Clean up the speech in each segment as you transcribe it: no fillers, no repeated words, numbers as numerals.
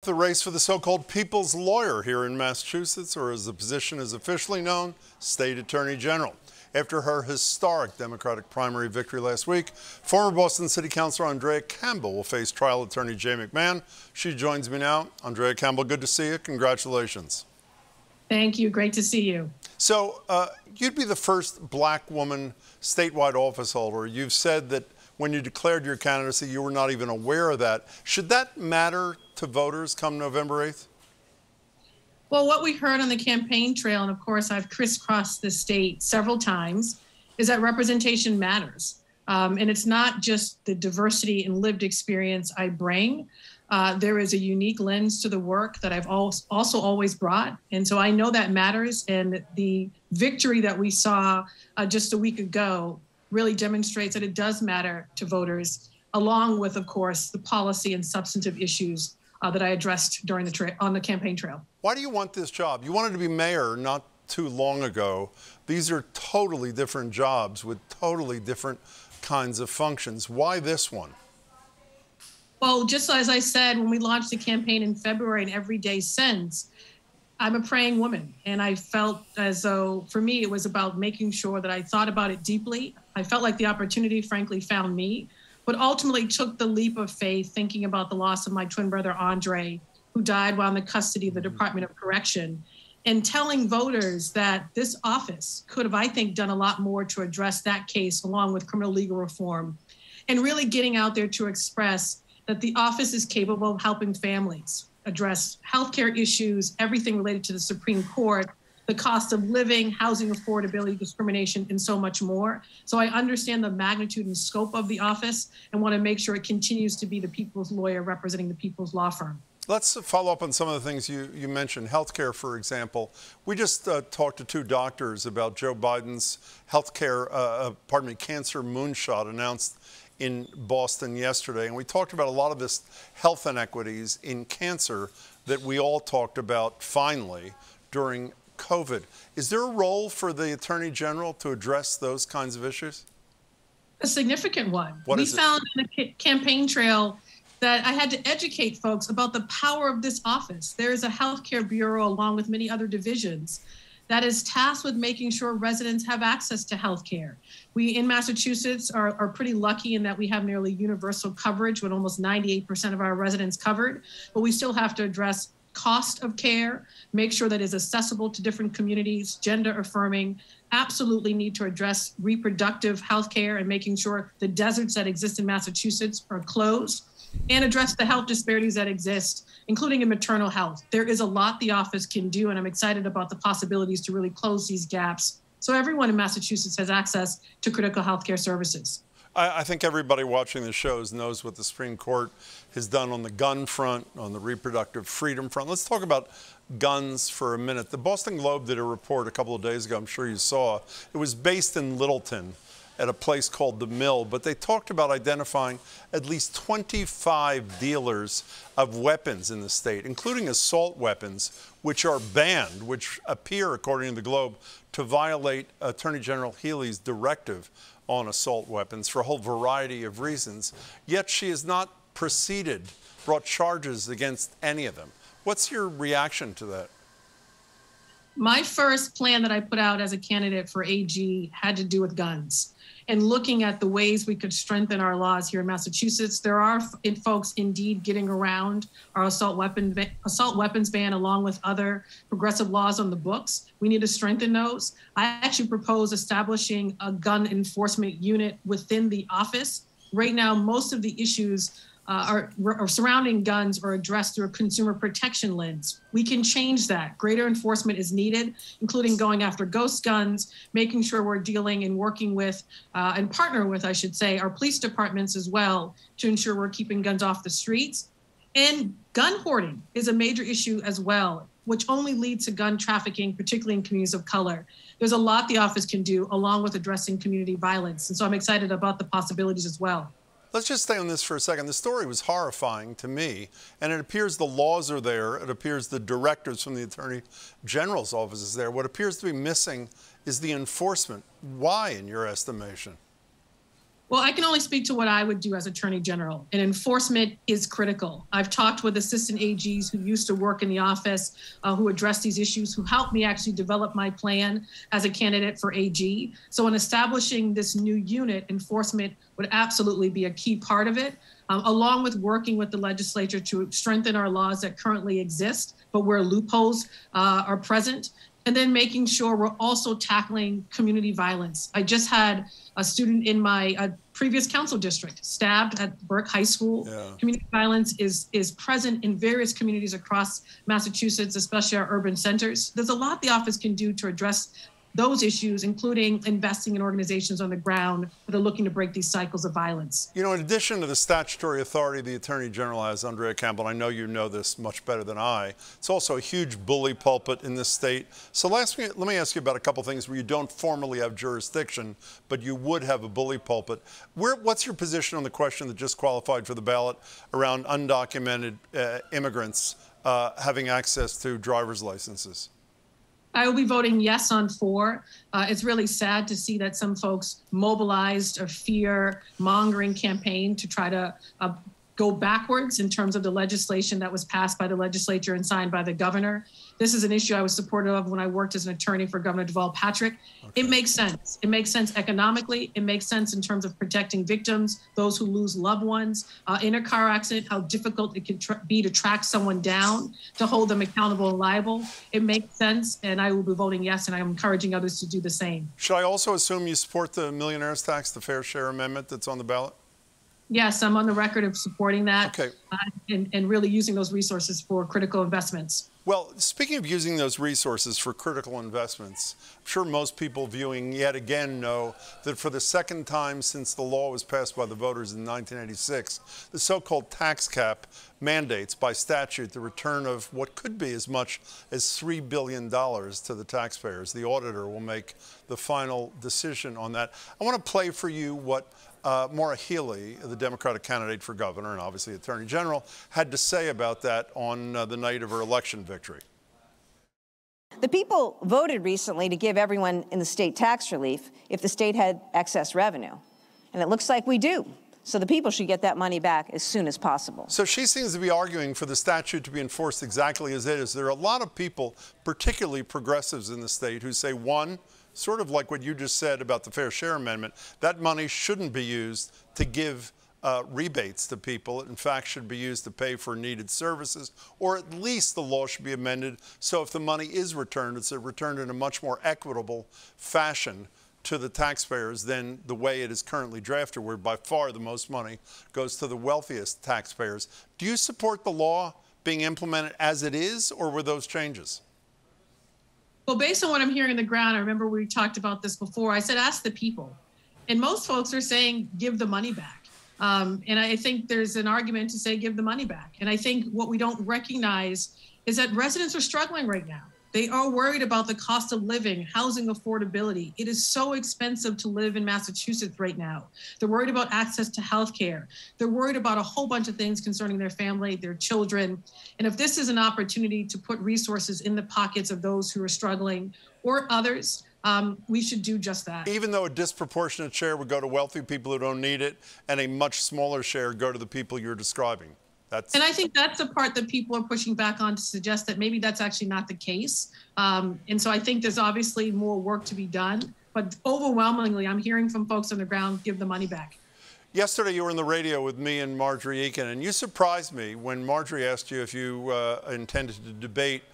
the race for the so-called people's lawyer here in Massachusetts, or as the position is officially known, State Attorney General. After her historic Democratic primary victory last week, former Boston City Councilor Andrea Campbell will face trial attorney Jay McMahon. She joins me now. Andrea Campbell, good to see you. Congratulations. Thank you. Great to see you. So you'd be the first black woman statewide office holder. You've said that when you declared your candidacy, you were not even aware of that. Should that matter to voters come November 8th? Well, what we heard on the campaign trail, and of course I've crisscrossed the state several times, is that representation matters. And it's not just the diversity and lived experience I bring. There is a unique lens to the work that I've also always brought. And so I know that matters. And the victory that we saw just a week ago really demonstrates that it does matter to voters, along with, of course, the policy and substantive issues that I addressed during on the campaign trail. Why do you want this job? You wanted to be mayor not too long ago. These are totally different jobs with totally different kinds of functions. Why this one? Well, just as I said, when we launched the campaign in February and every day since, I'm a praying woman. And I felt as though, for me, it was about making sure that I thought about it deeply. I felt like the opportunity, frankly, found me, but ultimately took the leap of faith thinking about the loss of my twin brother, Andre, who died while in the custody of the Department of Correction, and telling voters that this office could have, I think, done a lot more to address that case along with criminal legal reform, and really getting out there to express that the office is capable of helping families address healthcare issues, everything related to the Supreme Court, the cost of living, housing affordability, discrimination, and so much more. So I understand the magnitude and scope of the office and want to make sure it continues to be the people's lawyer representing the people's law firm. Let's follow up on some of the things you mentioned. Healthcare, for example. We just talked to two doctors about Joe Biden's cancer moonshot announced in Boston yesterday. And we talked about a lot of this health inequities in cancer that we all talked about finally during COVID. Is there a role for the Attorney General to address those kinds of issues? A significant one. We found in the campaign trail that I had to educate folks about the power of this office. There is a healthcare bureau along with many other divisions that is tasked with making sure residents have access to healthcare. We in Massachusetts are pretty lucky in that we have nearly universal coverage with almost 98% of our residents covered, but we still have to address cost of care, make sure that it's accessible to different communities, gender affirming, absolutely need to address reproductive healthcare and making sure the deserts that exist in Massachusetts are closed, and address the health disparities that exist, including in maternal health. There is a lot the office can do, and I'm excited about the possibilities to really close these gaps so everyone in Massachusetts has access to critical healthcare services. I think everybody watching the shows knows what the Supreme Court has done on the gun front, on the reproductive freedom front. Let's talk about guns for a minute. The Boston Globe did a report a couple of days ago, I'm sure you saw. It was based in Littleton at a place called The Mill, but they talked about identifying at least 25 dealers of weapons in the state, including assault weapons, which are banned, which appear, according to the Globe, to violate Attorney General Healey's directive on assault weapons for a whole variety of reasons. Yet she has not brought charges against any of them. What's your reaction to that? My first plan that I put out as a candidate for AG had to do with guns and looking at the ways we could strengthen our laws here in Massachusetts. There are folks indeed getting around our assault weapons ban along with other progressive laws on the books. We need to strengthen those. I actually propose establishing a gun enforcement unit within the office. Right now, most of the issues surrounding guns are addressed through a consumer protection lens. We can change that. Greater enforcement is needed, including going after ghost guns, making sure we're dealing and working with and partner with, I should say, our police departments as well to ensure we're keeping guns off the streets. And gun hoarding is a major issue as well, which only leads to gun trafficking, particularly in communities of color. There's a lot the office can do along with addressing community violence. And so I'm excited about the possibilities as well. Let's just stay on this for a second. The story was horrifying to me, and it appears the laws are there. It appears the directives from the Attorney General's office is there. What appears to be missing is the enforcement. Why, in your estimation? Well, I can only speak to what I would do as Attorney General, and enforcement is critical. I've talked with assistant AGs who used to work in the office, who address these issues, who helped me actually develop my plan as a candidate for AG. So in establishing this new unit, enforcement would absolutely be a key part of it, along with working with the legislature to strengthen our laws that currently exist, but where loopholes are present. And then making sure we're also tackling community violence. I just had a student in my previous council district stabbed at Burke High School. Yeah. Community violence is present in various communities across Massachusetts, especially our urban centers. There's a lot the office can do to address those issues, including investing in organizations on the ground that are looking to break these cycles of violence. You know, in addition to the statutory authority the Attorney General has, Andrea Campbell, I know you know this much better than I, it's also a huge bully pulpit in this state. So let me ask you about a couple things where you don't formally have jurisdiction, but you would have a bully pulpit. What's your position on the question that just qualified for the ballot around undocumented immigrants having access to driver's licenses? I will be voting yes on 4. It's really sad to see that some folks mobilized a fear-mongering campaign to try to go backwards in terms of the legislation that was passed by the legislature and signed by the governor. This is an issue I was supportive of when I worked as an attorney for Governor Deval Patrick. Okay. It makes sense. It makes sense economically. It makes sense in terms of protecting victims, those who lose loved ones in a car accident, how difficult it can be to track someone down, to hold them accountable and liable. It makes sense, and I will be voting yes, and I'm encouraging others to do the same. Should I also assume you support the millionaire's tax, the fair share amendment that's on the ballot? Yes, I'm on the record of supporting that. Okay. And really using those resources for critical investments. Well, speaking of using those resources for critical investments, I'm sure most people viewing yet again know that for the second time since the law was passed by the voters in 1986, the so-called tax cap mandates by statute the return of what could be as much as $3 billion to the taxpayers. The auditor will make the final decision on that. I want to play for you what Maura Healey, the Democratic candidate for governor and obviously Attorney General, had to say about that on the night of her election victory. The people voted recently to give everyone in the state tax relief if the state had excess revenue. And it looks like we do. So the people should get that money back as soon as possible. So she seems to be arguing for the statute to be enforced exactly as it is. There are a lot of people, particularly progressives in the state, who say, one, sort of like what you just said about the Fair Share Amendment, that money shouldn't be used to give rebates to people. It, in fact, should be used to pay for needed services, or at least the law should be amended so if the money is returned, it's returned in a much more equitable fashion to the taxpayers than the way it is currently drafted, where by far the most money goes to the wealthiest taxpayers. Do you support the law being implemented as it is, or were those changes? Well, based on what I'm hearing on the ground, I remember we talked about this before. I said, ask the people. And most folks are saying, give the money back. And I think there's an argument to say, give the money back. And I think what we don't recognize is that residents are struggling right now. They are worried about the cost of living, housing affordability. It is so expensive to live in Massachusetts right now. They're worried about access to health care. They're worried about a whole bunch of things concerning their family, their children. And if this is an opportunity to put resources in the pockets of those who are struggling or others, we should do just that. Even though a disproportionate share would go to wealthy people who don't need it and a much smaller share go to the people you're describing. And I think that's the part that people are pushing back on to suggest that maybe that's actually not the case. And so I think there's obviously more work to be done. But overwhelmingly, I'm hearing from folks on the ground, give the money back. Yesterday, you were on the radio with me and Marjorie Eakin, and you surprised me when Marjorie asked you if you intended to debate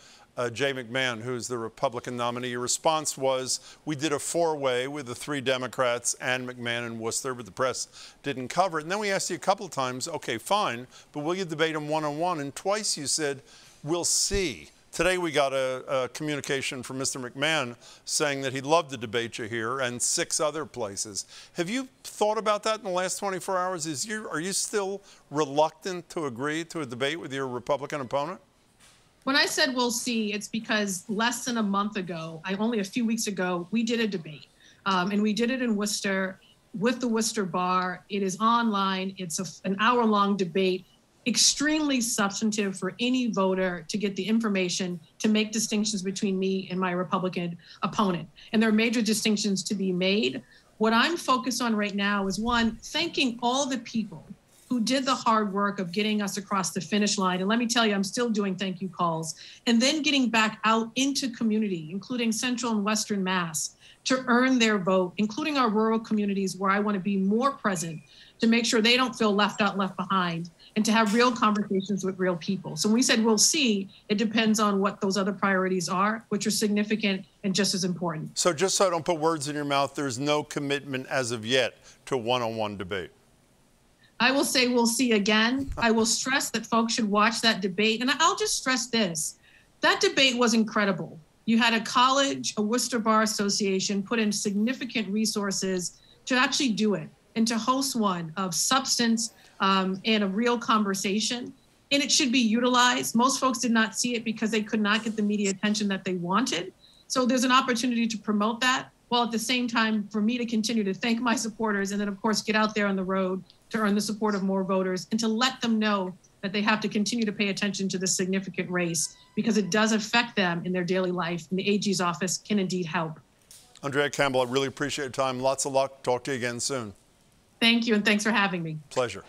Jay McMahon, who's the Republican nominee. Your response was, we did a four-way with the 3 Democrats and McMahon and Worcester, but the press didn't cover it. And then we asked you a couple of times, okay, fine, but will you debate him one-on-one? And twice you said, we'll see. Today we got a communication from Mr. McMahon saying that he'd love to debate you here and 6 other places. Have you thought about that in the last 24 hours? Are you still reluctant to agree to a debate with your Republican opponent? When I said we'll see, it's because less than a month ago, only a few weeks ago, we did a debate. And we did it in Worcester with the Worcester Bar. It is online. It's an hour-long debate, extremely substantive for any voter to get the information to make distinctions between me and my Republican opponent. And there are major distinctions to be made. What I'm focused on right now is, one, thanking all the people who did the hard work of getting us across the finish line. And let me tell you, I'm still doing thank you calls. And then getting back out into community, including Central and Western Mass, to earn their vote, including our rural communities where I want to be more present to make sure they don't feel left out, left behind, and to have real conversations with real people. So when we said we'll see, it depends on what those other priorities are, which are significant and just as important. So just so I don't put words in your mouth, there's no commitment as of yet to one-on-one debate. I will say we'll see again. I will stress that folks should watch that debate. And I'll just stress this. That debate was incredible. You had a college, a Worcester Bar Association put in significant resources to actually do it and to host one of substance and a real conversation. And it should be utilized. Most folks did not see it because they could not get the media attention that they wanted. So there's an opportunity to promote that, while at the same time for me to continue to thank my supporters and then, of course, get out there on the road to earn the support of more voters and to let them know that they have to continue to pay attention to this significant race because it does affect them in their daily life, and the AG's office can indeed help. Andrea Campbell, I really appreciate your time. Lots of luck. Talk to you again soon. Thank you, and thanks for having me. Pleasure.